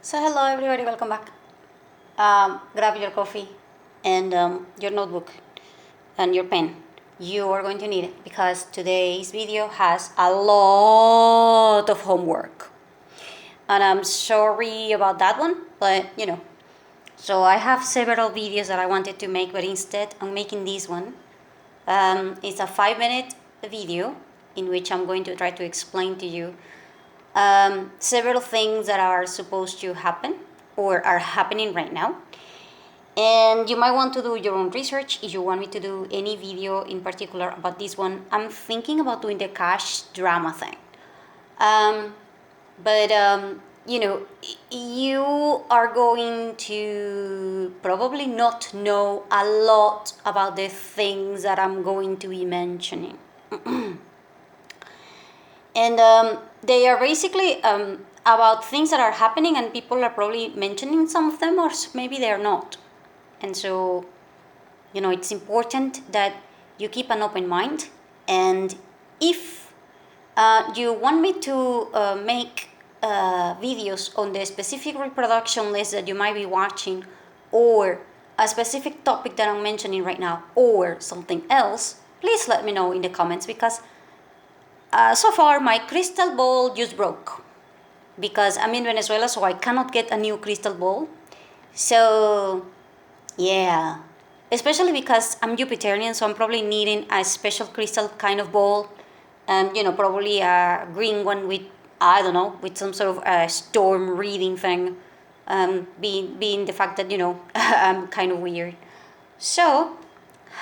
So hello everybody, welcome back. Grab your coffee and your notebook and your pen. You are going to need it because today's video has a lot of homework. And I'm sorry about that one, but So I have several videos that I wanted to make, but instead I'm making this one. It's a 5-minute video in which I'm going to try to explain to you several things that are supposed to happen or are happening right now. And you might want to do your own research if you want me to do any video in particular about this one. I'm thinking about doing the cash drama thing. But you are going to probably not know a lot about the things that I'm going to be mentioning. And they are basically about things that are happening, and people are probably mentioning some of them, or maybe they're not. And so, it's important that you keep an open mind. And if you want me to make videos on the specific reproduction list that you might be watching, or a specific topic that I'm mentioning right now, or something else, please let me know in the comments, because so far my crystal ball just broke because I'm in Venezuela, so I cannot get a new crystal ball. So yeah, especially because I'm Jupiterian, so I'm probably needing a special crystal kind of ball, and probably a green one with, I don't know, with some sort of storm reading thing, being the fact that I'm kind of weird. So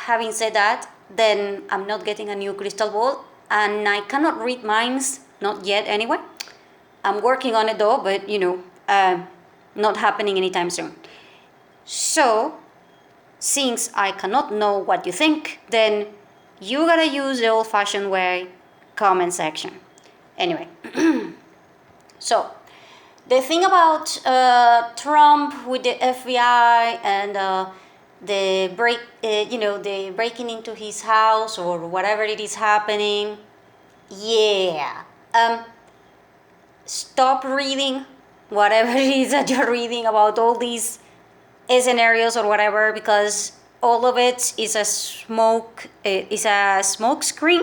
having said that, then I'm not getting a new crystal ball, and I cannot read minds, not yet anyway. I'm working on it though, but not happening anytime soon. So, since I cannot know what you think, then you gotta use the old-fashioned way, comment section. Anyway, so the thing about Trump with the FBI and the breaking into his house or whatever it is happening, yeah. Stop reading whatever it is that you're reading about all these scenarios or whatever, because all of it is a smoke screen,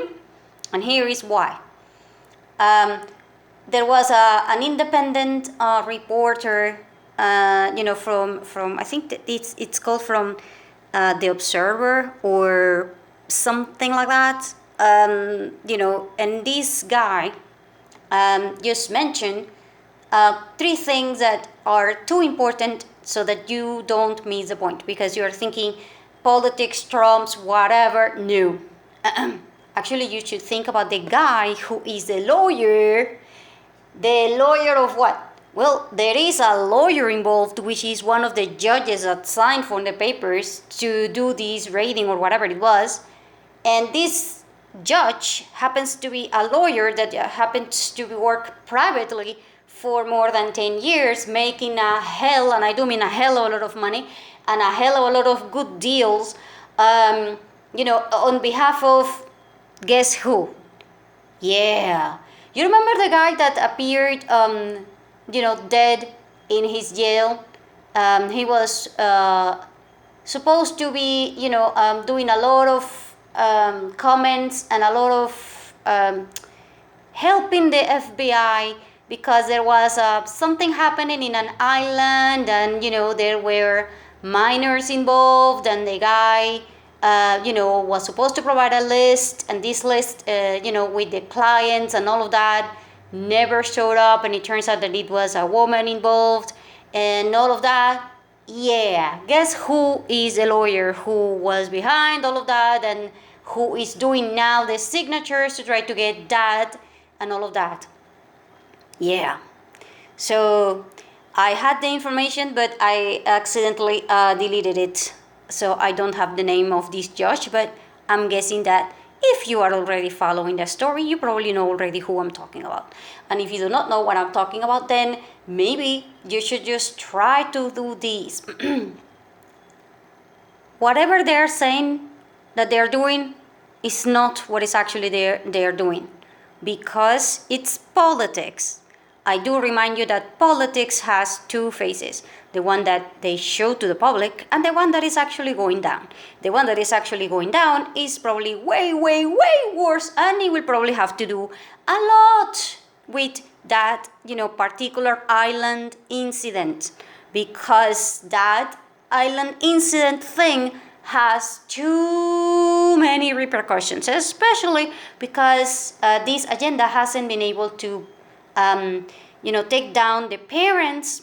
and here is why. There was an independent reporter, from I think that it's called from the Observer or something like that. And this guy just mentioned three things that are too important so that you don't miss the point, because you're thinking politics trumps whatever. No. Actually, you should think about the guy who is the lawyer. The lawyer of what? Well, there is a lawyer involved, which is one of the judges that signed for the papers to do this raiding or whatever it was. And this judge happens to be a lawyer that happens to work privately for more than 10 years, making a hell, and I do mean a hell of a lot of money, and a hell of a lot of good deals, on behalf of, guess who? Yeah. You remember the guy that appeared, dead in his jail? He was supposed to be, doing a lot of comments and a lot of helping the FBI, because there was something happening in an island, and there were minors involved, and the guy was supposed to provide a list, and this list with the clients and all of that never showed up, and it turns out that it was a woman involved and all of that. Yeah, guess who is the lawyer who was behind all of that, and who is doing now the signatures to try to get that and all of that? Yeah. So I had the information, but I accidentally deleted it. So I don't have the name of this judge, but I'm guessing that if you are already following the story, you probably know already who I'm talking about. And if you do not know what I'm talking about, then maybe you should just try to do this. Whatever they're saying that they're doing is not what is actually they're doing, because it's politics. I do remind you that politics has two phases. The one that they show to the public and the one that is actually going down. The one that is actually going down is probably way, way, way worse, and it will probably have to do a lot with that, particular island incident, because that island incident thing has too many repercussions, especially because this agenda hasn't been able to take down the parents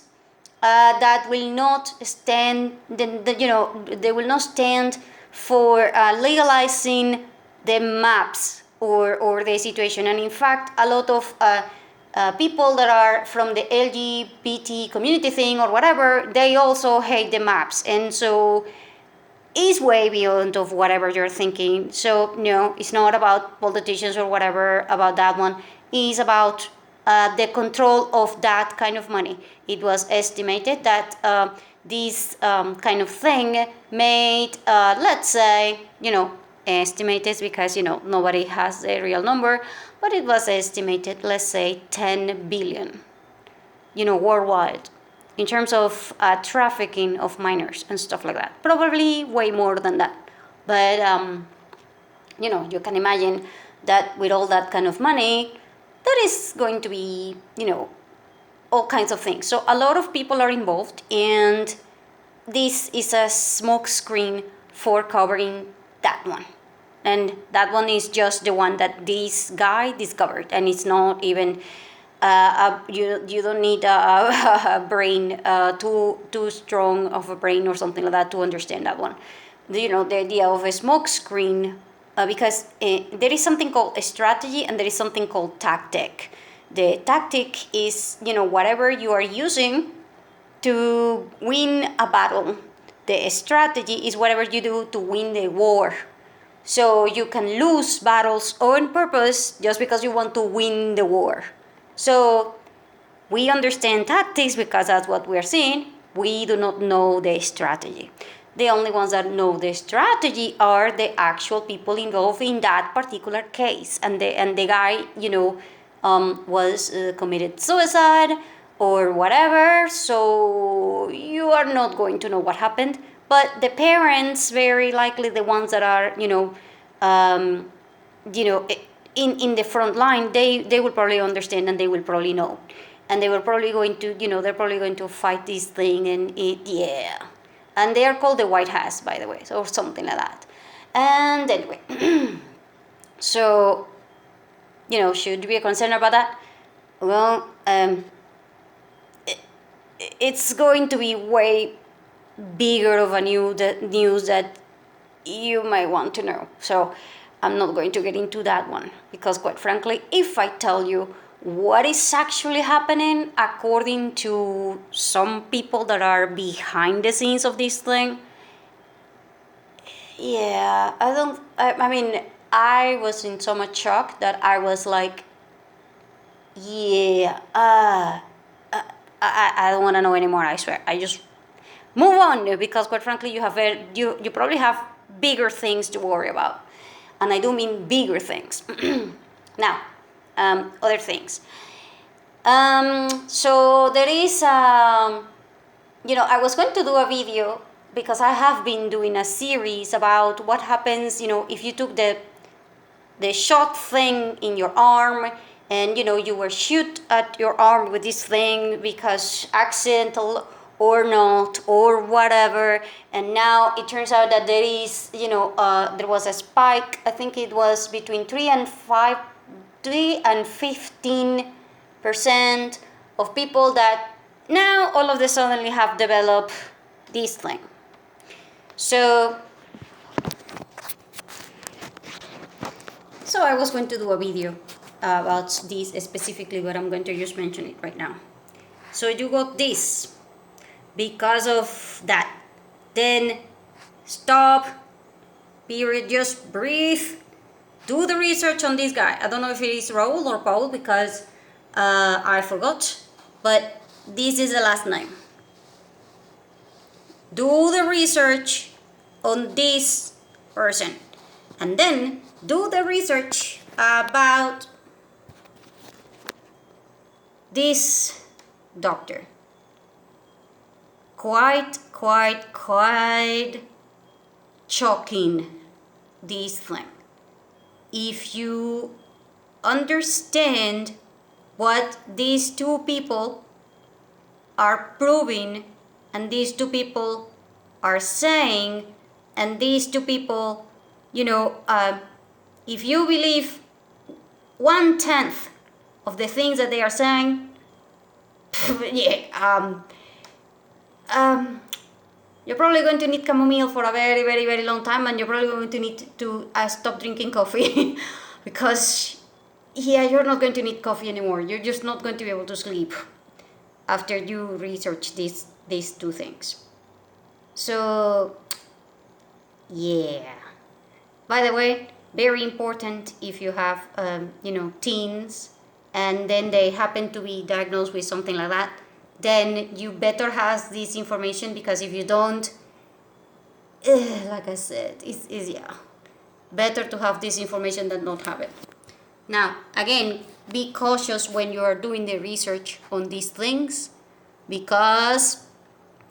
that will not stand, they will not stand for legalizing the maps or the situation. And in fact, a lot of people that are from the LGBT community thing or whatever, they also hate the maps. And so it's way beyond of whatever you're thinking. So no, it's not about politicians or whatever about that one. It's about the control of that kind of money. It was estimated that this kind of thing made, let's say, estimated because nobody has a real number, but it was estimated, let's say 10 billion, worldwide, in terms of trafficking of minors and stuff like that. Probably way more than that, but you can imagine that with all that kind of money, that is going to be, all kinds of things. So a lot of people are involved, and this is a smoke screen for covering that one. And that one is just the one that this guy discovered, and it's not even you don't need a brain too strong of a brain or something like that to understand that one. The idea of a smoke screen, because there is something called a strategy and there is something called tactic. The tactic is whatever you are using to win a battle. The strategy is whatever you do to win the war. So you can lose battles on purpose just because you want to win the war. So we understand tactics because that's what we're seeing. We do not know the strategy. The only ones that know the strategy are the actual people involved in that particular case. And the guy, was committed suicide or whatever. So you are not going to know what happened. But the parents, very likely the ones that are, in the front line, they will probably understand and they will probably know. And they were probably going to, they're probably going to fight this thing yeah. And they are called the White Hats, by the way, or something like that. And anyway, so, should we be concerned about that? Well, it's going to be way bigger of a news that you might want to know. So I'm not going to get into that one because, quite frankly, if I tell you what is actually happening according to some people that are behind the scenes of this thing, yeah, I was in so much shock that I was like, yeah, I don't want to know anymore, I swear. I just move on, because quite frankly you probably have bigger things to worry about, and I do mean bigger things. Now, other things. So there is I was going to do a video because I have been doing a series about what happens if you took the shot thing in your arm, and you were shoot at your arm with this thing because accidental or not or whatever, and now it turns out that there is there was a spike. I think it was between 3 and 15% of people that now all of a sudden have developed this thing. So I was going to do a video about this specifically, but I'm going to just mention it right now. So you got this because of that. Then stop, period, just breathe, do the research on this guy. I don't know if it is Raul or Paul because I forgot, but this is the last name. Do the research on this person, and then do the research about this doctor quite shocking, this thing. If you understand what these two people are proving and these two people are saying, and these two people, if you believe 1/10 of the things that they are saying, you're probably going to need chamomile for a very, very, very long time, and you're probably going to need to stop drinking coffee because, you're not going to need coffee anymore. You're just not going to be able to sleep after you research these two things. So, by the way, very important if you have, teens, and then they happen to be diagnosed with something like that, then you better have this information, because if you don't, like I said, it's better to have this information than not have it. Now, again, be cautious when you are doing the research on these things, because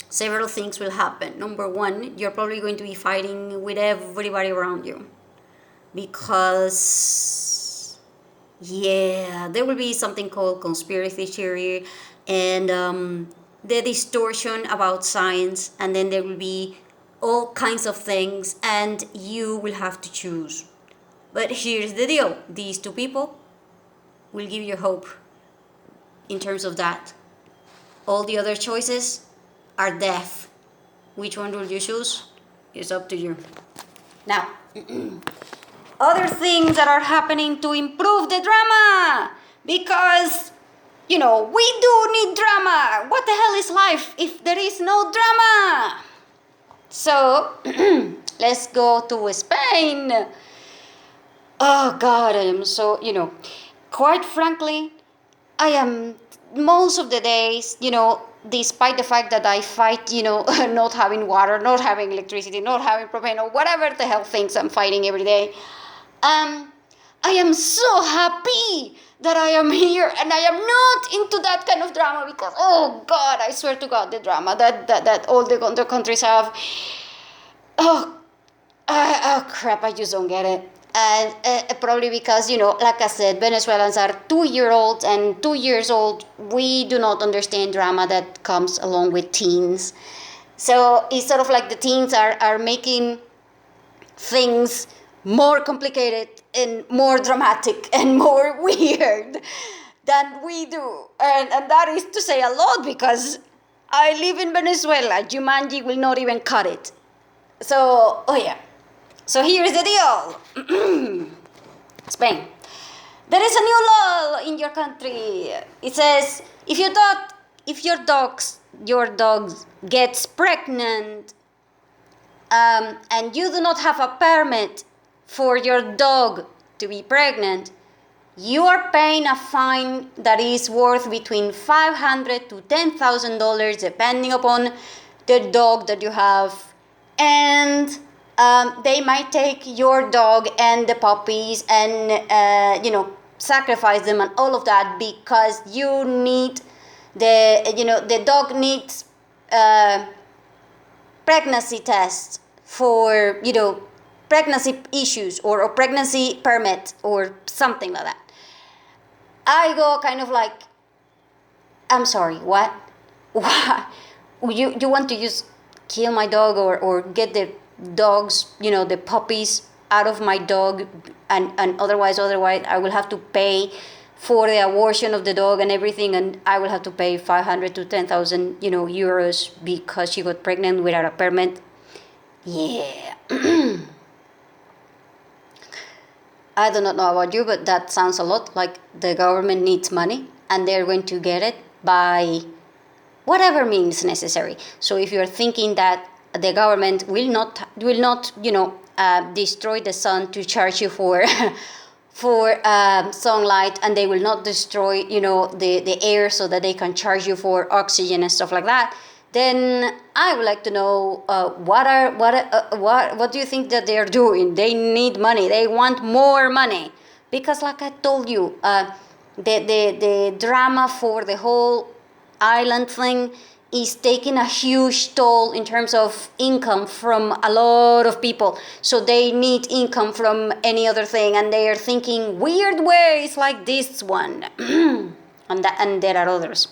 several things will happen. Number one, you're probably going to be fighting with everybody around you, because there will be something called conspiracy theory and the distortion about science, and then there will be all kinds of things, and you will have to choose. But here's the deal, these two people will give you hope in terms of that. All the other choices are death. Which one will you choose? It's up to you. Now, other things that are happening to improve the drama, because we do need drama. What the hell is life if there is no drama? So let's go to Spain. Oh God, I am so, quite frankly, I am most of the days, despite the fact that I fight, not having water, not having electricity, not having propane, or whatever the hell things I'm fighting every day. I am so happy that I am here, and I am not into that kind of drama, because, oh God, I swear to God, the drama that all the other countries have, oh crap, I just don't get it. And probably because, like I said, Venezuelans are 2-year-olds, and 2 years old, we do not understand drama that comes along with teens. So it's sort of like the teens are making things more complicated and more dramatic and more weird than we do. And that is to say a lot, because I live in Venezuela. Jumanji will not even cut it. So, So here's the deal. Spain. There is a new law in your country. It says if your dog gets pregnant, and you do not have a permit for your dog to be pregnant, you are paying a fine that is worth between $500 to $10,000, depending upon the dog that you have, and they might take your dog and the puppies and sacrifice them and all of that, because you need the dog needs pregnancy tests for pregnancy issues or a pregnancy permit or something like that. I go kind of like, I'm sorry, what? Why? You want to just kill my dog or get the dogs, the puppies out of my dog, and otherwise I will have to pay for the abortion of the dog and everything, and I will have to pay 500 to 10,000 euros because she got pregnant without a permit. Yeah. I do not know about you, but that sounds a lot like the government needs money, and they're going to get it by whatever means necessary. So if you're thinking that the government will not destroy the sun to charge you for sunlight, and they will not destroy the air so that they can charge you for oxygen and stuff like that, then I would like to know what do you think that they are doing? They need money. They want more money, because like I told you, the drama for the whole island thing is taking a huge toll in terms of income from a lot of people. So they need income from any other thing, and they are thinking weird ways like this one, and there are others.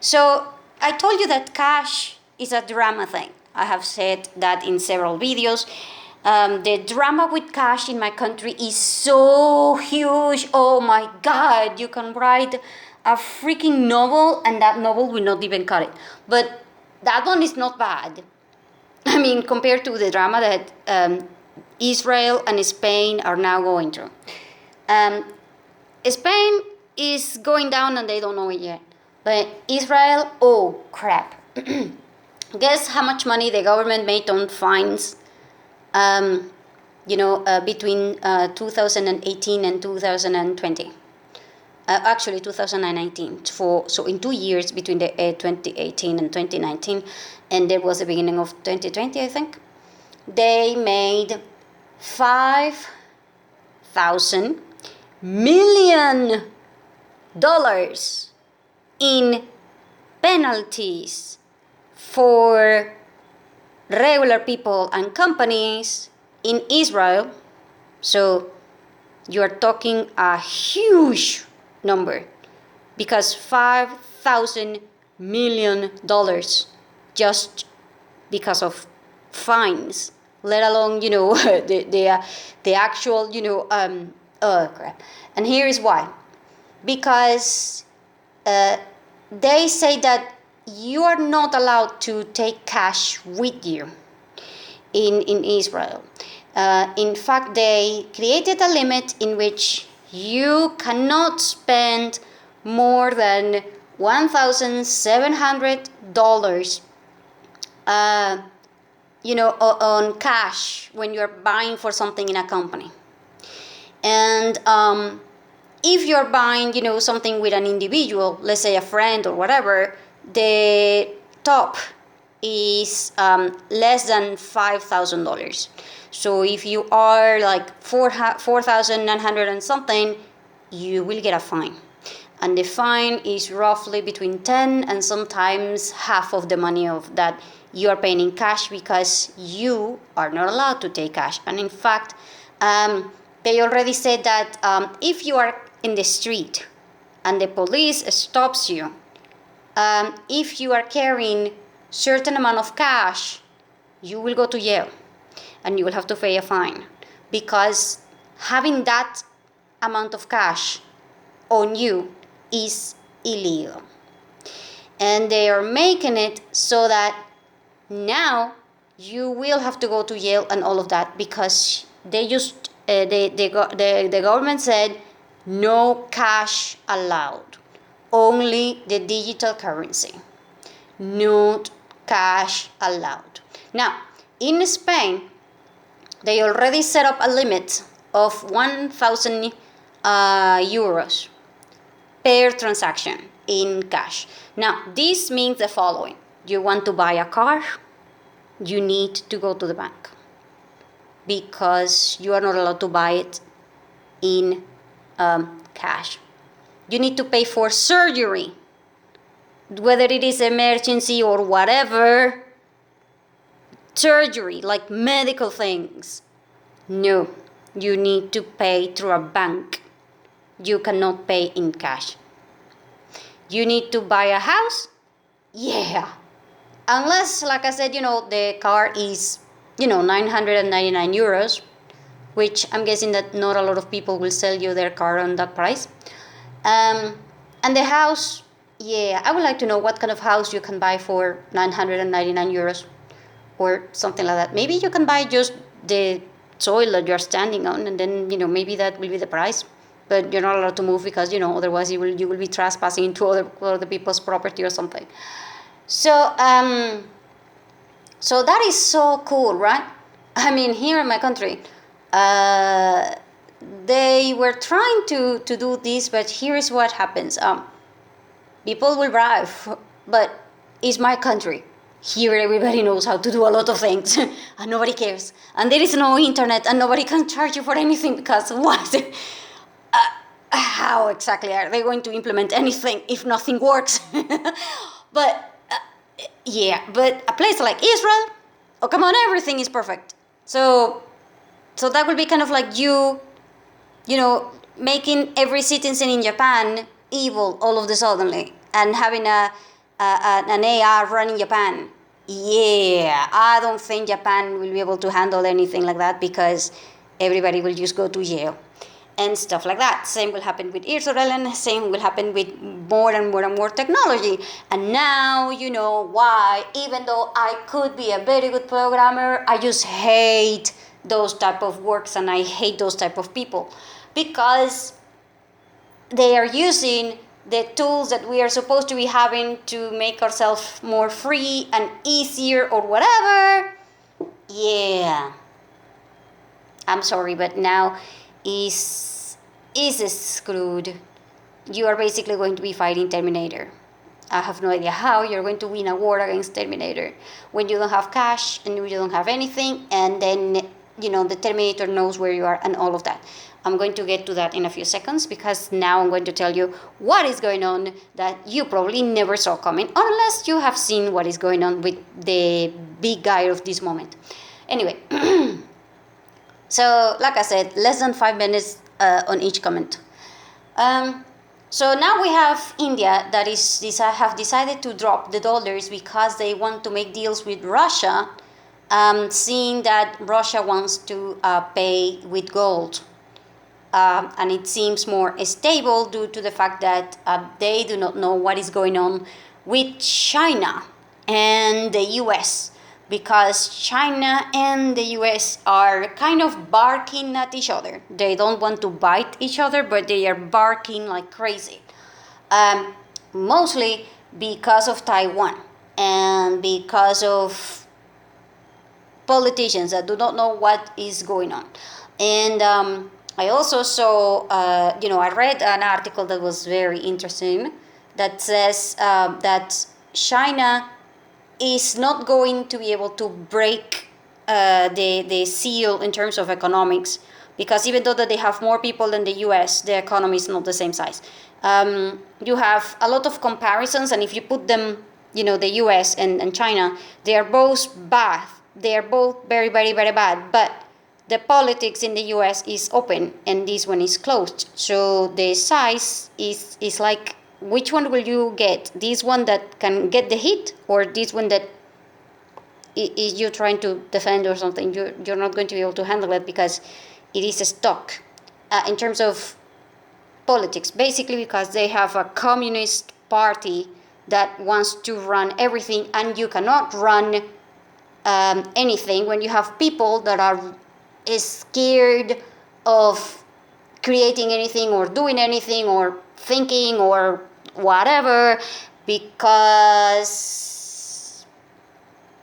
So I told you that cash is a drama thing. I have said that in several videos. The drama with cash in my country is so huge. Oh my God, you can write a freaking novel and that novel will not even cut it. But that one is not bad. I mean, compared to the drama that Israel and Spain are now going through. Spain is going down and they don't know it yet. But Israel, oh crap. Guess how much money the government made on fines between 2018 and 2020. Actually, 2019. So in 2 years between the 2018 and 2019, and there was the beginning of 2020, I think, they made $5,000,000,000 in penalties for regular people and companies in Israel. So you are talking a huge number, because $5,000,000,000 just because of fines, let alone the actual crap. And here is why. Because they say that you are not allowed to take cash with you in Israel. In fact, they created a limit in which you cannot spend more than $1,700 on cash when you're buying for something in a company. And if you're buying something with an individual, let's say a friend or whatever, the top is less than $5,000. So if you are like 4,900 and something, you will get a fine. And the fine is roughly between 10 and sometimes half of the money of that you are paying in cash, because you are not allowed to take cash. And in fact, they already said that if you are in the street and the police stops you, if you are carrying certain amount of cash, you will go to jail and you will have to pay a fine, because having that amount of cash on you is illegal. And they are making it so that now you will have to go to jail and all of that, because they just the government said no cash allowed, only the digital currency, not cash allowed. Now in Spain, they already set up a limit of 1,000 euros per transaction in cash. Now this means the following: you want to buy a car, you need to go to the bank, because you are not allowed to buy it in cash. You need to pay for surgery, whether it is emergency or whatever, surgery like medical things. No, you need to pay through a bank. You cannot pay in cash. You need to buy a house? Yeah. Unless, like I said, the car is 999 euros, which I'm guessing that not a lot of people will sell you their car on that price. And the house, yeah, I would like to know what kind of house you can buy for 999 euros or something like that. Maybe you can buy just the soil that you're standing on, and then maybe that will be the price. But you're not allowed to move, because otherwise you will be trespassing into other people's property or something. So so that is so cool, right? I mean, here in my country, they were trying to do this, but here is what happens. People will bribe, but it's my country. Here everybody knows how to do a lot of things and nobody cares. And there is no internet and nobody can charge you for anything, because what? how exactly are they going to implement anything if nothing works? But yeah, but a place like Israel, oh come on, everything is perfect. So that would be kind of like you know, making every citizen in Japan evil all of the suddenly and having an AR running Japan. Yeah, I don't think Japan will be able to handle anything like that because everybody will just go to jail and stuff like that. Same will happen with Israel and same will happen with more and more and more technology. And now you know why, even though I could be a very good programmer, I just hate those type of works and I hate those type of people because they are using the tools that we are supposed to be having to make ourselves more free and easier or whatever. Yeah, I'm sorry, but now is screwed. You are basically going to be fighting Terminator. I have no idea how you're going to win a war against Terminator when you don't have cash and you don't have anything, and then you know the Terminator knows where you are and all of that. I'm going to get to that in a few seconds because now I'm going to tell you what is going on that you probably never saw coming unless you have seen what is going on with the big guy of this moment. Anyway, so like I said, less than 5 minutes on each comment. So now we have India that have decided to drop the dollars because they want to make deals with Russia, seeing that Russia wants to pay with gold. And it seems more stable due to the fact that they do not know what is going on with China and the US, because China and the US are kind of barking at each other. They don't want to bite each other, but they are barking like crazy. Mostly because of Taiwan and because of politicians that do not know what is going on. And I also saw, I read an article that was very interesting that says that China is not going to be able to break the seal in terms of economics, because even though that they have more people than the US, the economy is not the same size. You have a lot of comparisons, and if you put them, the US and China, they are both bad. They are both very, very, very bad. But the politics in the US is open and this one is closed. So the size is like, which one will you get? This one that can get the hit, or this one that is you trying to defend or something? You're not going to be able to handle it because it is stuck in terms of politics, basically because they have a communist party that wants to run everything, and you cannot run anything when you have people that are scared of creating anything or doing anything or thinking or whatever because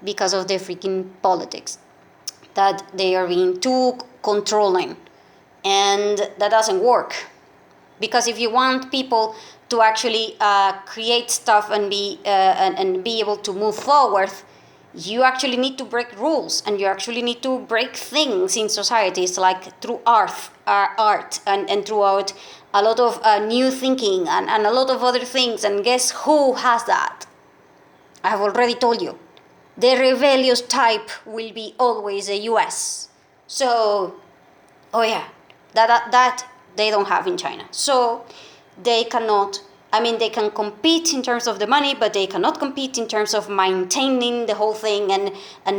of the freaking politics, that they are being too controlling, and that doesn't work. Because if you want people to actually create stuff and be able to move forward, you actually need to break rules, and you actually need to break things in societies, like through art and throughout a lot of new thinking and a lot of other things. And guess who has that? I have already told you. The rebellious type will be always the US. So, oh yeah, that they don't have in China. So they cannot, they can compete in terms of the money, but they cannot compete in terms of maintaining the whole thing and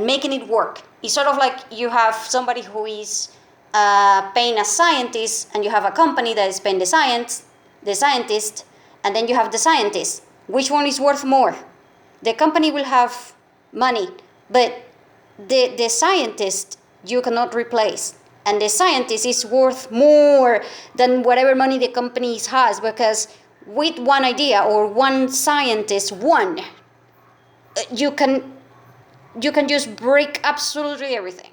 making it work. It's sort of like you have somebody who is paying a scientist, and you have a company that is paying the scientist, and then you have the scientist. Which one is worth more? The company will have money, but the scientist you cannot replace. And the scientist is worth more than whatever money the company has, because with one idea or one scientist, you can just break absolutely everything,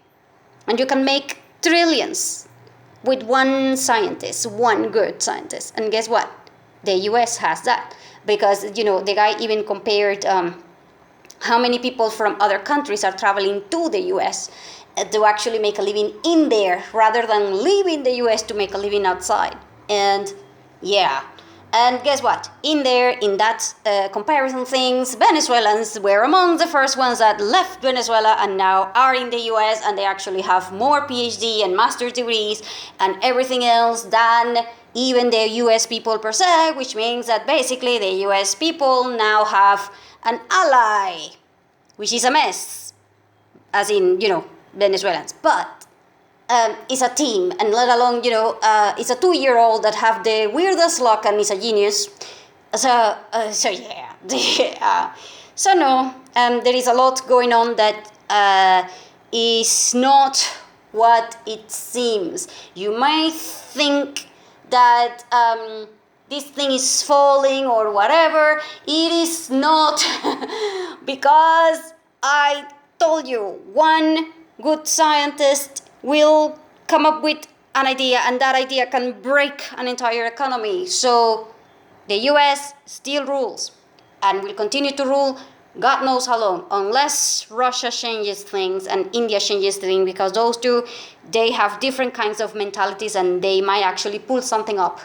and you can make trillions with one scientist, one good scientist. And guess what? The US has that, because the guy even compared how many people from other countries are traveling to the US to actually make a living in there rather than leaving the US to make a living outside. And Yeah. And guess what? In there, in that comparison things, Venezuelans were among the first ones that left Venezuela and now are in the US, and they actually have more PhD and master's degrees and everything else than even the US people per se, which means that basically the US people now have an ally, which is a mess, as in, Venezuelans. But is a team, and let alone, it's a 2-year-old that have the weirdest luck and is a genius. So yeah, so no, there is a lot going on that is not what it seems. You might think that this thing is falling or whatever. It is not, because I told you, one good scientist will come up with an idea, and that idea can break an entire economy. So the US still rules and will continue to rule God knows how long, unless Russia changes things and India changes things, because those two, they have different kinds of mentalities and they might actually pull something up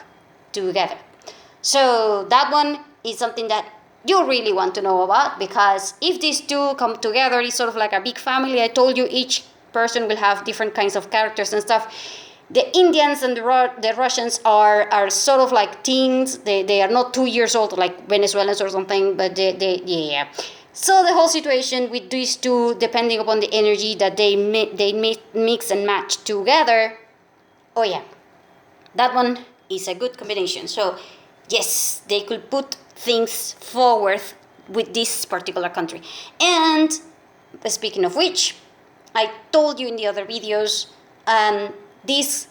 together. So that one is something that you really want to know about, because if these two come together, it's sort of like a big family. I told you each person will have different kinds of characters and stuff. The Indians and the Russians are sort of like teens. They are not 2 years old like Venezuelans or something, but yeah. So the whole situation with these two, depending upon the energy that they mix and match together, oh yeah, that one is a good combination. So yes, they could put things forward with this particular country. And speaking of which, I told you in the other videos, these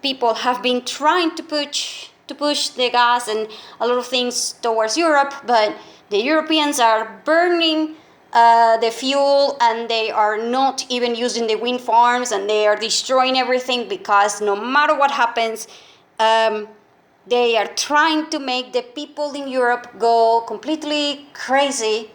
people have been trying to push the gas and a lot of things towards Europe, but the Europeans are burning the fuel, and they are not even using the wind farms, and they are destroying everything, because no matter what happens, they are trying to make the people in Europe go completely crazy.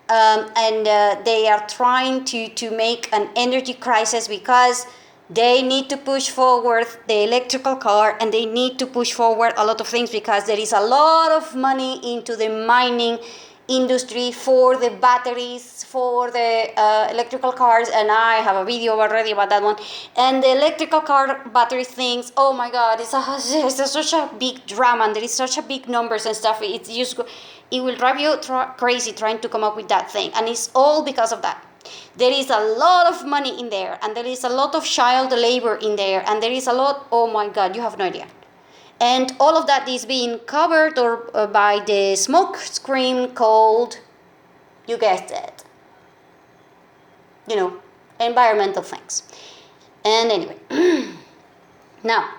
And they are trying to make an energy crisis, because they need to push forward the electrical car, and they need to push forward a lot of things, because there is a lot of money into the mining industry for the batteries, for the electrical cars, and I have a video already about that one. And the electrical car battery things, oh my god, it's such a big drama, and there is such a big numbers and stuff. It's just, it will drive you crazy trying to come up with that thing, and it's all because of that. There is a lot of money in there, and there is a lot of child labor in there, and there is a lot, oh my god, you have no idea. And all of that is being covered by the smoke screen called, you guessed it, environmental things. And anyway, now,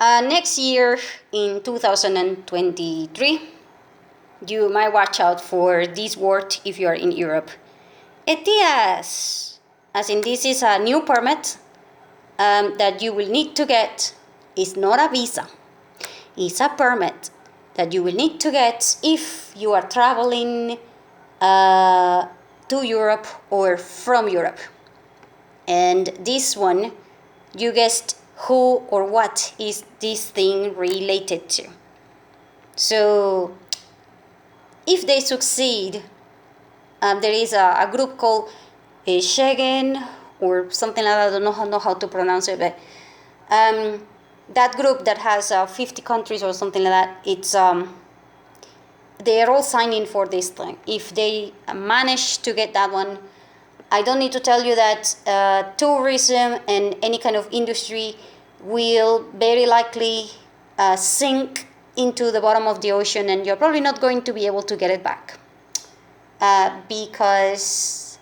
next year in 2023, you might watch out for this word if you are in Europe. ETIAS, as in this is a new permit that you will need to get. It's not a visa. It's a permit that you will need to get if you are traveling to Europe or from Europe. And this one, you guessed who or what is this thing related to. So if they succeed, there is a group called Schengen or something like that. I don't know how to pronounce it, but that group that has 50 countries or something like that, it's they are all signing for this thing. If they manage to get that one, I don't need to tell you that tourism and any kind of industry will very likely sink into the bottom of the ocean, and you're probably not going to be able to get it back. Because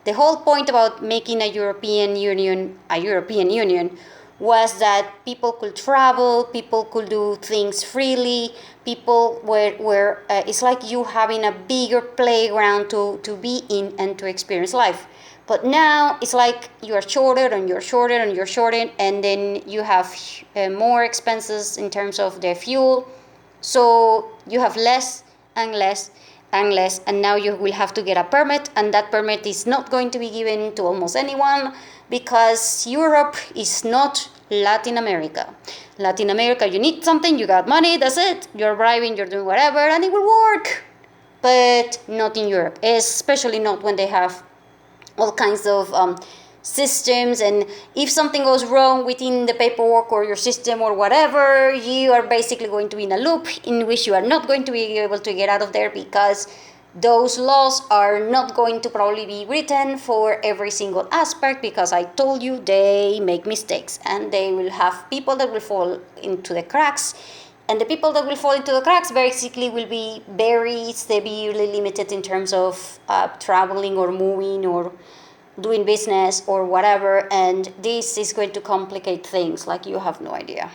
the whole point about making a European Union was that people could travel, people could do things freely, people were it's like you having a bigger playground to be in and to experience life. But now it's like you are shorted and you're shorted and you're shorted, and then you have more expenses in terms of the fuel. So you have less and less and less, and now you will have to get a permit, and that permit is not going to be given to almost anyone, because Europe is not Latin America. Latin America, you need something, you got money, that's it. You're bribing, you're doing whatever, and it will work. But not in Europe, especially not when they have all kinds of systems, and if something goes wrong within the paperwork or your system or whatever, you are basically going to be in a loop in which you are not going to be able to get out of there, because those laws are not going to probably be written for every single aspect, because I told you they make mistakes and they will have people that will fall into the cracks, and the people that will fall into the cracks basically will be very severely limited in terms of traveling or moving or doing business or whatever, and this is going to complicate things like you have no idea.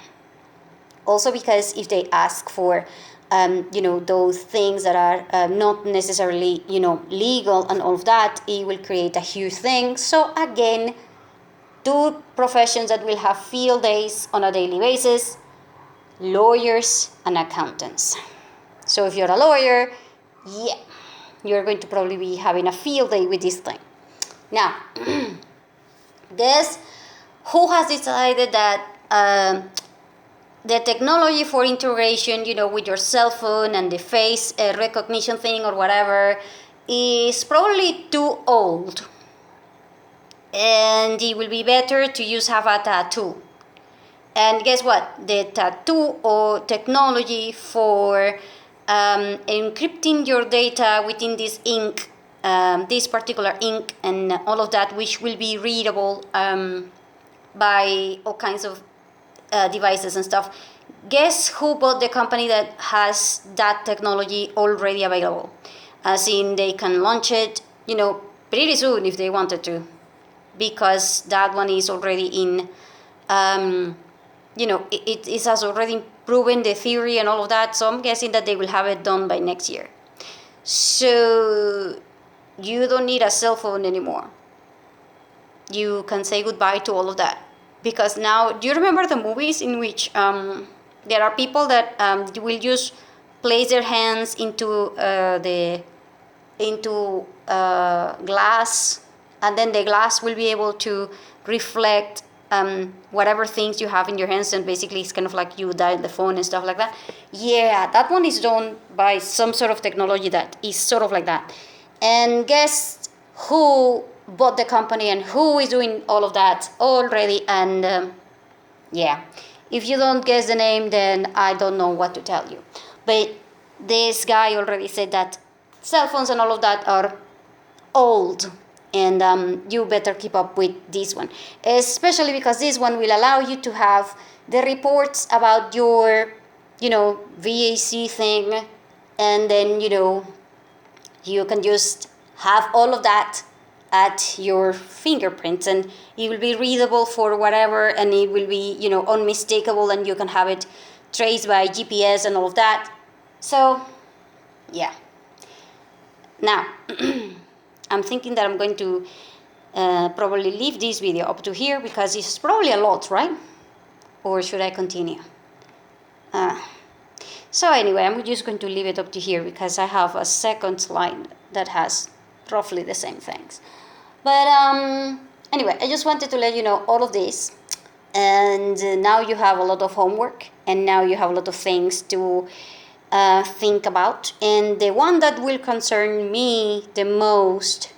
Also because if they ask for those things that are not necessarily legal and all of that, it will create a huge thing. So again, two professions that will have field days on a daily basis: lawyers and accountants. So if you're a lawyer, yeah, you're going to probably be having a field day with this thing. Now, guess who has decided that the technology for integration, with your cell phone and the face recognition thing or whatever, is probably too old, and it will be better to have a tattoo. And guess what? The tattoo or technology for encrypting your data within this ink, this particular ink, and all of that, which will be readable by all kinds of devices and stuff. Guess who bought the company that has that technology already available? As in, they can launch it, pretty soon if they wanted to, because that one is already in. It has already proven the theory and all of that. So I'm guessing that they will have it done by next year. So you don't need a cell phone anymore. You can say goodbye to all of that. Because now, do you remember the movies in which there are people that will just place their hands into glass, and then the glass will be able to reflect whatever things you have in your hands, and basically it's kind of like you dial the phone and stuff like that. Yeah, that one is done by some sort of technology that is sort of like that. And guess who bought the company and who is doing all of that already? And yeah, if you don't guess the name, then I don't know what to tell you. But this guy already said that cell phones and all of that are old, and you better keep up with this one, especially because this one will allow you to have the reports about your VAC thing, and then you can just have all of that at your fingerprints, and it will be readable for whatever, and it will be unmistakable, and you can have it traced by GPS and all of that. So yeah, now I'm thinking that I'm going to probably leave this video up to here, because it's probably a lot, right? Or should I continue? So anyway, I'm just going to leave it up to here, because I have a second slide that has roughly the same things. But anyway, I just wanted to let you know all of this, and now you have a lot of homework, and now you have a lot of things to think about. And the one that will concern me the most,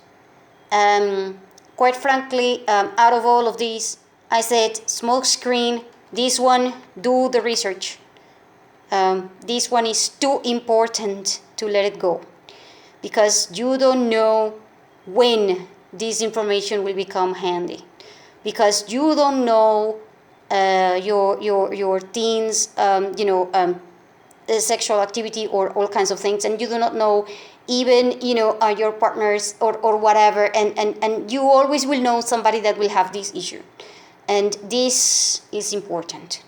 quite frankly, out of all of these, I said smokescreen. This one, do the research. This one is too important to let it go, because you don't know when this information will become handy, because you don't know your teens sexual activity or all kinds of things, and you do not know even your partners or whatever, and you always will know somebody that will have this issue, and this is important.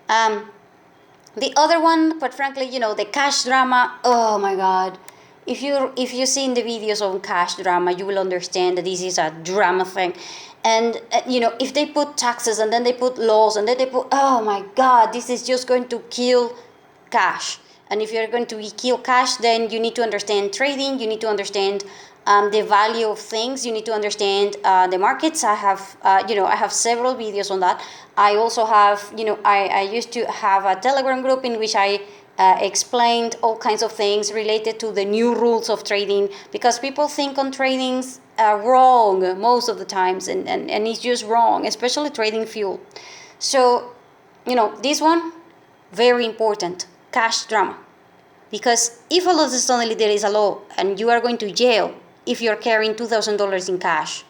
The other one, quite frankly, the cash drama, oh my god. If you've seen the videos on cash drama, you will understand that this is a drama thing. And if they put taxes, and then they put laws, and then they put, oh my god, this is just going to kill cash. And if you're going to kill cash, then you need to understand trading, you need to understand the value of things. You need to understand the markets. I have, I have several videos on that. I also have, I used to have a Telegram group in which I explained all kinds of things related to the new rules of trading, because people think on tradings wrong most of the times, and it's just wrong, especially trading fuel. So, this one, very important, cash drama. Because if all of a sudden there is a law and you are going to jail if you're carrying $2,000 in cash,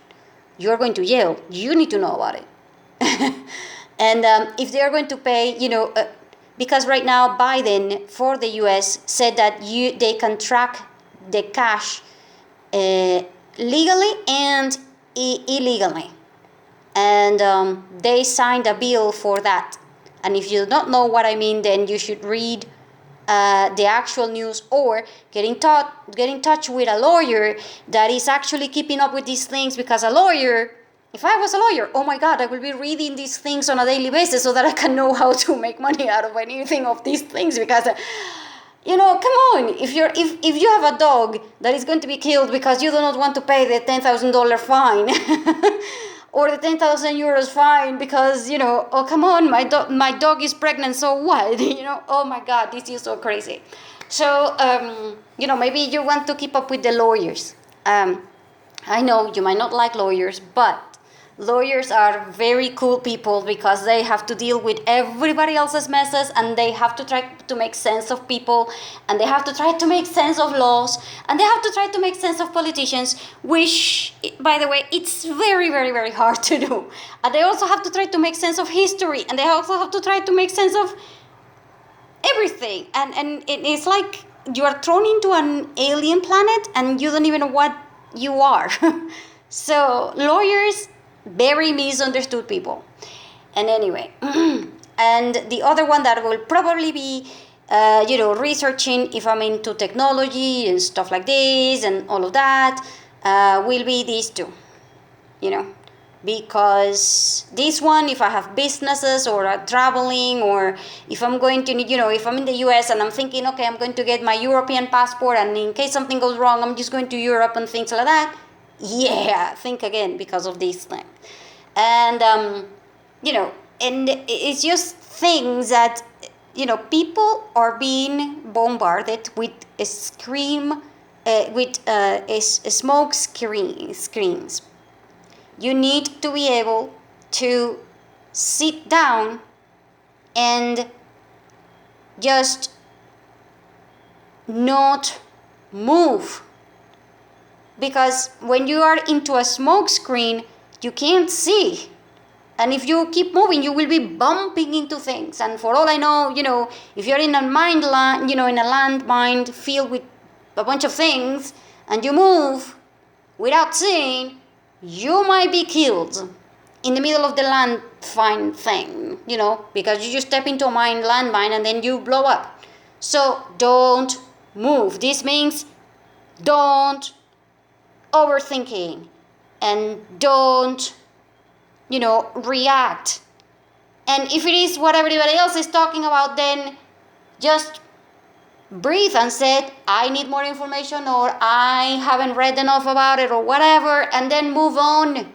you're going to jail. You need to know about it. And if they are going to pay, because right now Biden for the U.S. said that they can track the cash legally and illegally. And they signed a bill for that. And if you do not know what I mean, then you should read the actual news, or get in touch with a lawyer that is actually keeping up with these things. Because a lawyer, if I was a lawyer, oh my God, I will be reading these things on a daily basis so that I can know how to make money out of anything of these things. Because come on, if you have a dog that is going to be killed because you do not want to pay the $10,000 fine or the 10,000 euros fine because, oh, come on, my dog is pregnant, so what? Oh my God, this is so crazy. So, maybe you want to keep up with the lawyers. I know you might not like lawyers, but lawyers are very cool people because they have to deal with everybody else's messes, and they have to try to make sense of people, and they have to try to make sense of laws, and they have to try to make sense of politicians, which, by the way, it's very, very, very hard to do. And they also have to try to make sense of history, and they also have to try to make sense of everything. And it's like you are thrown into an alien planet and you don't even know what you are. So lawyers, very misunderstood people. And anyway, and the other one that will probably be researching if I'm into technology and stuff like this and all of that, will be these two, because this one, if I have businesses or traveling, or if I'm going to, if I'm in the US and I'm thinking, okay, I'm going to get my European passport, and in case something goes wrong, I'm just going to Europe and things like that. Yeah, think again because of this thing. And, and it's just things that, people are being bombarded with smoke screens. You need to be able to sit down and just not move. Because when you are into a smoke screen, you can't see. And if you keep moving, you will be bumping into things. And for all I know, if you're in a landmine filled with a bunch of things, and you move without seeing, you might be killed in the middle of the landmine thing, because you just step into a landmine and then you blow up. So don't move. This means don't overthinking, and don't, react. And if it is what everybody else is talking about, then just breathe and say, I need more information, or I haven't read enough about it, or whatever, and then move on.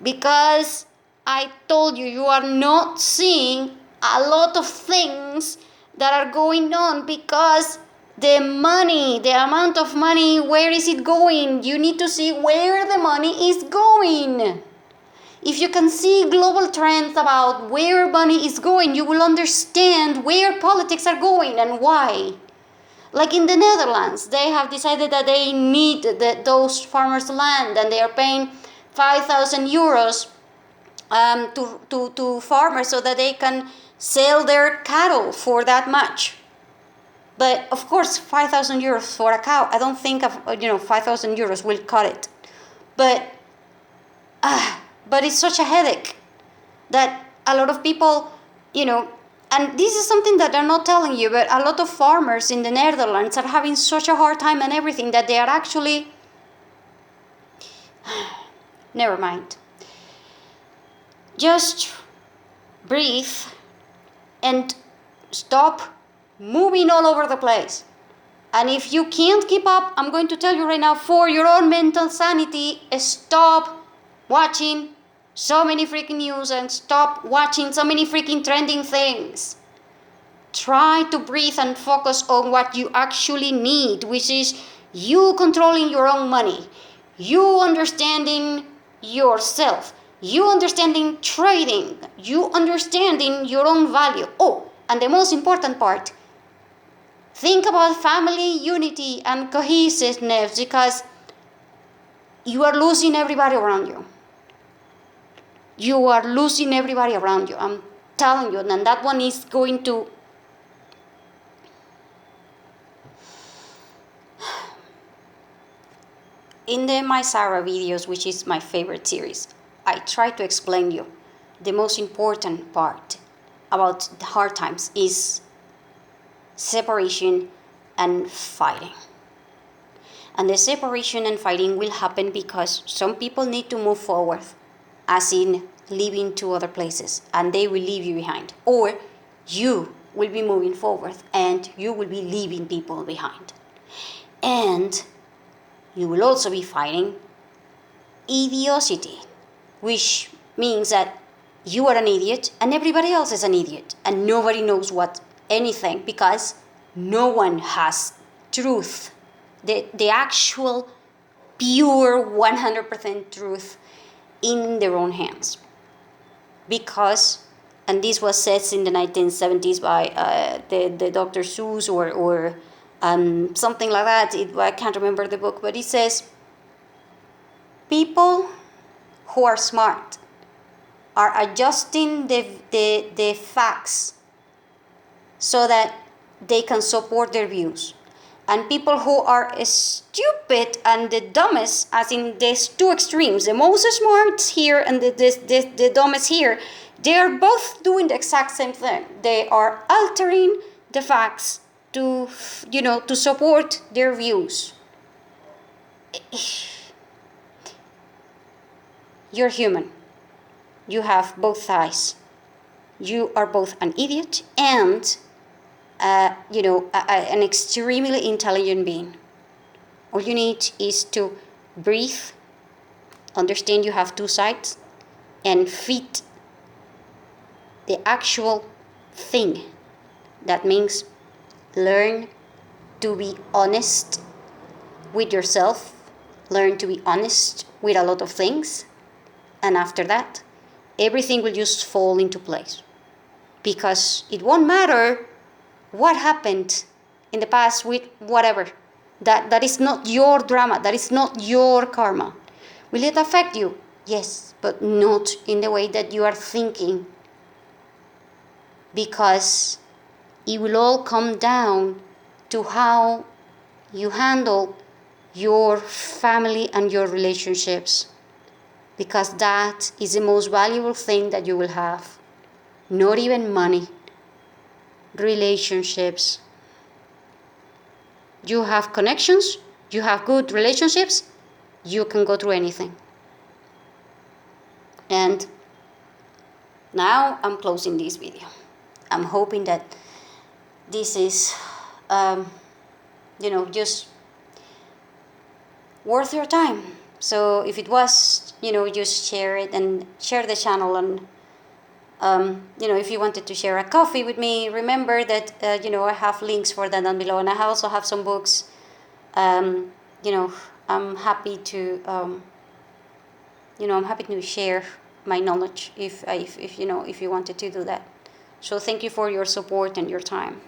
Because I told you, you are not seeing a lot of things that are going on, because the money, the amount of money, where is it going? You need to see where the money is going. If you can see global trends about where money is going, you will understand where politics are going and why. Like in the Netherlands, they have decided that they need those farmers' land, and they are paying 5,000 euros to farmers so that they can sell their cattle for that much. But of course, 5,000 euros for a cow, I don't think 5,000 euros will cut it. But it's such a headache that a lot of people, and this is something that they're not telling you, but a lot of farmers in the Netherlands are having such a hard time and everything that they are actually, never mind. Just breathe and stop moving all over the place. And if you can't keep up, I'm going to tell you right now, for your own mental sanity, stop watching so many freaking news and stop watching so many freaking trending things. Try to breathe and focus on what you actually need, which is you controlling your own money, you understanding yourself, you understanding trading, you understanding your own value. Oh, and the most important part, think about family unity and cohesiveness, because you are losing everybody around you. You are losing everybody around you. I'm telling you, and that one is going to. In the My Sarah videos, which is my favorite series, I try to explain you the most important part about the hard times is separation and fighting. And the separation and fighting will happen because some people need to move forward, as in leaving to other places, and they will leave you behind. Or you will be moving forward and you will be leaving people behind. And you will also be fighting idiocity, which means that you are an idiot and everybody else is an idiot and nobody knows what anything, because no one has truth, the actual pure 100% truth in their own hands. Because, and this was said in the 1970s by the Dr. Seuss or something like that. I can't remember the book, but it says people who are smart are adjusting the facts so that they can support their views. And people who are stupid and the dumbest, as in there's two extremes, the most smart here and the dumbest here, they are both doing the exact same thing. They are altering the facts to support their views. You're human. You have both sides. You are both an idiot and an extremely intelligent being. All you need is to breathe, understand you have two sides, and feed the actual thing. That means learn to be honest with yourself, learn to be honest with a lot of things, and after that, everything will just fall into place. Because it won't matter what happened in the past with whatever. That is not your drama, that is not your karma. Will it affect you? Yes, but not in the way that you are thinking. Because it will all come down to how you handle your family and your relationships. Because that is the most valuable thing that you will have. Not even money. Relationships. You have connections, you have good relationships, you can go through anything. And now I'm closing this video. I'm hoping that this is, just worth your time. So if it was, just share it and share the channel. And if you wanted to share a coffee with me, remember that I have links for that down below, and I also have some books. I'm happy to share my knowledge if you wanted to do that. So thank you for your support and your time.